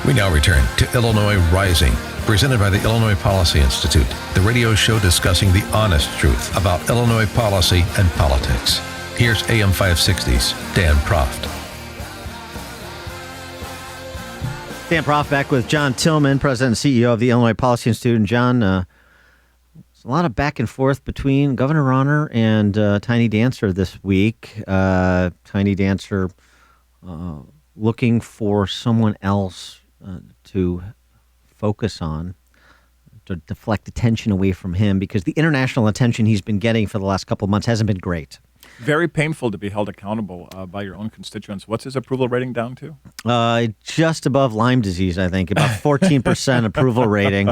We now return to Illinois Rising, presented by the Illinois Policy Institute, the radio show discussing the honest truth about Illinois policy and politics. Here's AM 560's Dan Proft. Dan Proft back with John Tillman, President and CEO of the Illinois Policy Institute. And John, there's a lot of back and forth between Governor Rauner and Tiny Dancer this week. Tiny Dancer looking for someone else to focus on, to deflect attention away from him, because the international attention he's been getting for the last couple of months hasn't been great. Very painful to be held accountable by your own constituents. What's his approval rating down to? Just above Lyme disease, I think, about 14% approval rating,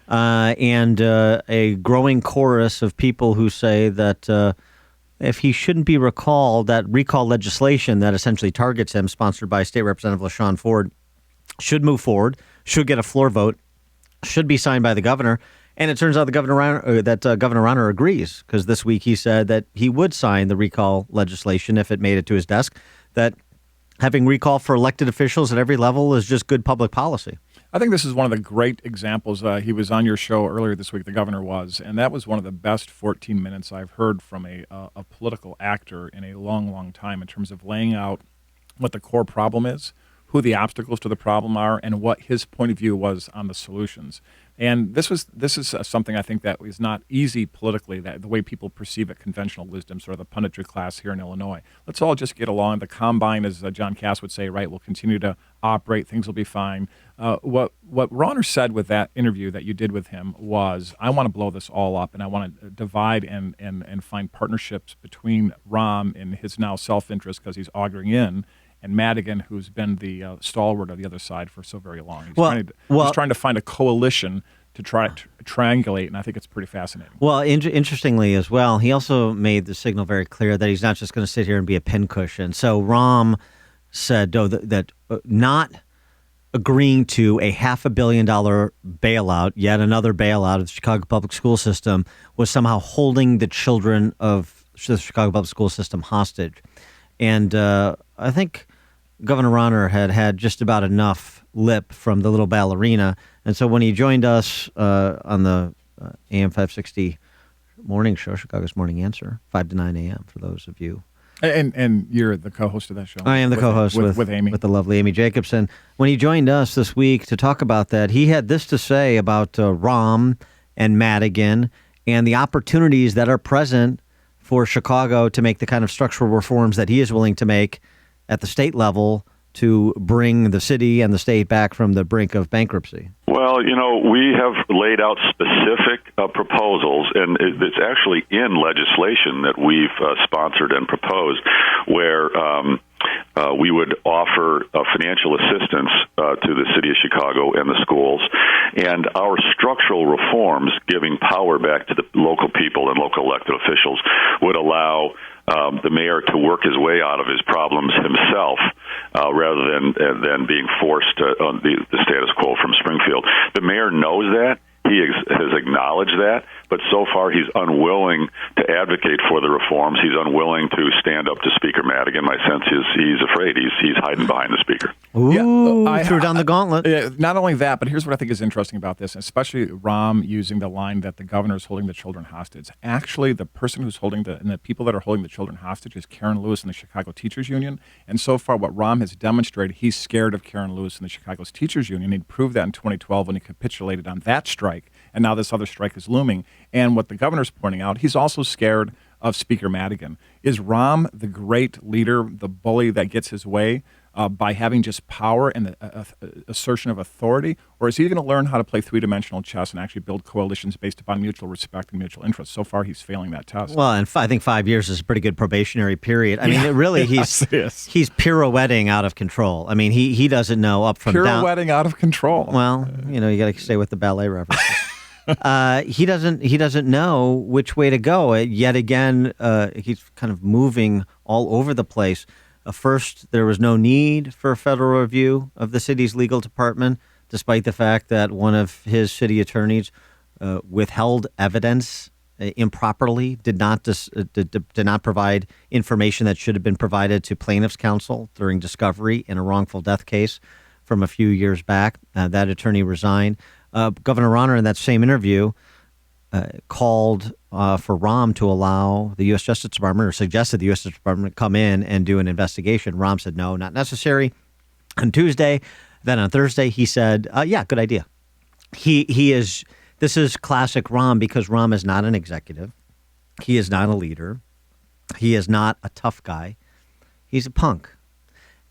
and a growing chorus of people who say that if he shouldn't be recalled, that recall legislation that essentially targets him, sponsored by State Representative LaShawn Ford, should move forward, should get a floor vote, should be signed by the governor. And it turns out Governor Rauner agrees, because this week he said that he would sign the recall legislation if it made it to his desk, that having recall for elected officials at every level is just good public policy. I think this is one of the great examples. He was on your show earlier this week, the governor was, and that was one of the best 14 minutes I've heard from a political actor in a long, long time in terms of laying out what the core problem is, who the obstacles to the problem are, and what his point of view was on the solutions. And this is something I think that is not easy politically, that the way people perceive it, conventional wisdom, sort of the punditry class here in Illinois. Let's all just get along. The combine, as John Cass would say, right, will continue to operate. Things will be fine. What Rauner said with that interview that you did with him was, I want to blow this all up, and I want to divide and find partnerships between Rahm and his now self-interest, because he's auguring in, and Madigan, who's been the stalwart of the other side for so very long. He's trying to find a coalition to try to triangulate, and I think it's pretty fascinating. Well, interestingly as well, he also made the signal very clear that he's not just going to sit here and be a pincushion. So Rahm said that not agreeing to a $500 million bailout, yet another bailout of the Chicago public school system, was somehow holding the children of the Chicago public school system hostage. And I think Governor Rauner had just about enough lip from the little ballerina. And so when he joined us on the AM 560 morning show, Chicago's Morning Answer, 5 to 9 a.m. for those of you. And you're the co-host of that show. I am the co-host with Amy. With the lovely Amy Jacobson. When he joined us this week to talk about that, he had this to say about Rahm and Madigan and the opportunities that are present for Chicago to make the kind of structural reforms that he is willing to make at the state level to bring the city and the state back from the brink of bankruptcy? Well, we have laid out specific proposals, and it's actually in legislation that we've sponsored and proposed, where we would offer financial assistance to the city of Chicago and the schools, and our structural reforms, giving power back to the local people and local elected officials, would allow the mayor to work his way out of his problems himself, rather than being forced on the status quo from Springfield. The mayor knows that. He has acknowledged that, but so far he's unwilling to advocate for the reforms. He's unwilling to stand up to Speaker Madigan. My sense is he's afraid. He's hiding behind the speaker. Ooh, threw down the gauntlet. Not only that, but here's what I think is interesting about this, especially Rahm using the line that the governor is holding the children hostage. Actually, the person who's holding and the people that are holding the children hostage is Karen Lewis and the Chicago Teachers Union. And so far, what Rahm has demonstrated, he's scared of Karen Lewis and the Chicago Teachers Union. He proved that in 2012 when he capitulated on that strike. And now this other strike is looming. And what the governor's pointing out, he's also scared of Speaker Madigan. Is Rahm the great leader, the bully that gets his way by having just power and the assertion of authority? Or is he going to learn how to play three-dimensional chess and actually build coalitions based upon mutual respect and mutual interest? So far, he's failing that test. Well, and I think 5 years is a pretty good probationary period. I mean, really, he's pirouetting out of control. I mean, he doesn't know up from down. Pirouetting out of control. Well, you got to stay with the ballet references. He doesn't know which way to go. Yet again, he's kind of moving all over the place. First, there was no need for a federal review of the city's legal department, despite the fact that one of his city attorneys withheld evidence improperly, did not provide information that should have been provided to plaintiff's counsel during discovery in a wrongful death case. from a few years back. That attorney resigned. Governor Rauner, in that same interview, called for Rahm to allow the U.S. Justice Department, or suggested the U.S. Justice Department come in and do an investigation. Rahm said, no, not necessary. On Tuesday, then on Thursday, he said, yeah, good idea. This is classic Rahm, because Rahm is not an executive. He is not a leader. He is not a tough guy. He's a punk.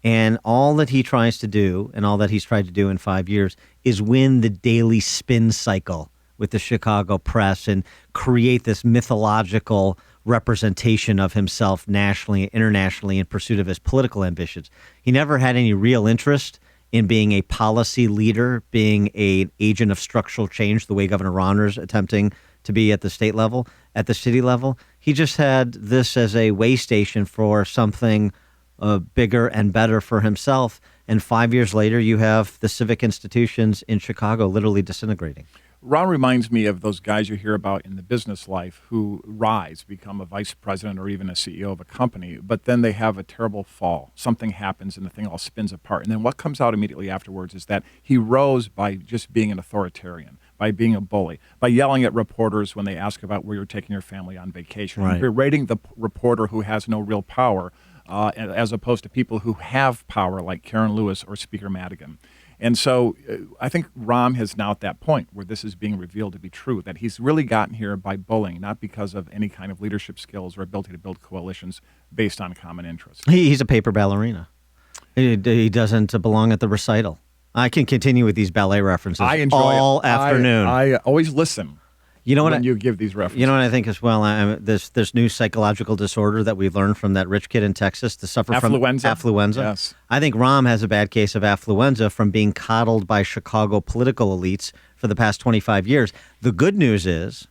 And all that he tries to do, and all that he's tried to do in 5 years, is win the daily spin cycle with the Chicago press and create this mythological representation of himself nationally and internationally in pursuit of his political ambitions. He never had any real interest in being a policy leader, being an agent of structural change, the way Governor Rauner's attempting to be at the state level, at the city level. He just had this as a way station for something bigger and better for himself. And 5 years later, you have the civic institutions in Chicago literally disintegrating. Ron reminds me of those guys you hear about in the business life who rise, become a vice president or even a CEO of a company, but then they have a terrible fall. Something happens and the thing all spins apart. And then what comes out immediately afterwards is that he rose by just being an authoritarian, by being a bully, by yelling at reporters when they ask about where you're taking your family on vacation, Right. berating the reporter who has no real power, as opposed to people who have power like Karen Lewis or Speaker Madigan. And so I think Rahm is now at that point where this is being revealed to be true, that he's really gotten here by bullying, not because of any kind of leadership skills or ability to build coalitions based on common interests. He's a paper ballerina. He doesn't belong at the recital. I can continue with these ballet references I enjoy all it. afternoon. I always listen. You know what? When you give these references. You know what I think as well? This new psychological disorder that we learned from that rich kid in Texas to suffer Affluenza? from affluenza. Yes. I think Rahm has a bad case of affluenza from being coddled by Chicago political elites for the past 25 years. The good news is,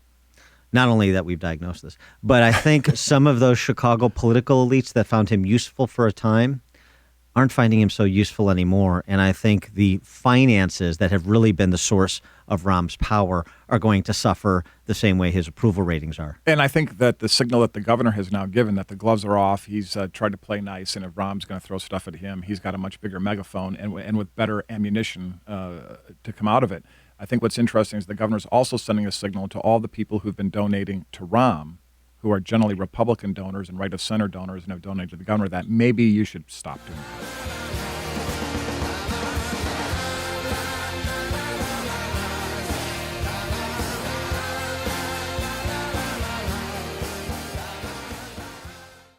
not only that we've diagnosed this, but I think some of those Chicago political elites that found him useful for a time aren't finding him so useful anymore. And I think the finances that have really been the source of Rahm's power are going to suffer the same way his approval ratings are. And I think that the signal that the governor has now given, that the gloves are off, he's tried to play nice, and if Rahm's going to throw stuff at him, he's got a much bigger megaphone and with better ammunition to come out of it. I think what's interesting is the governor's also sending a signal to all the people who've been donating to Rahm, who are generally Republican donors and right-of-center donors and have donated to the governor, that maybe you should stop doing that.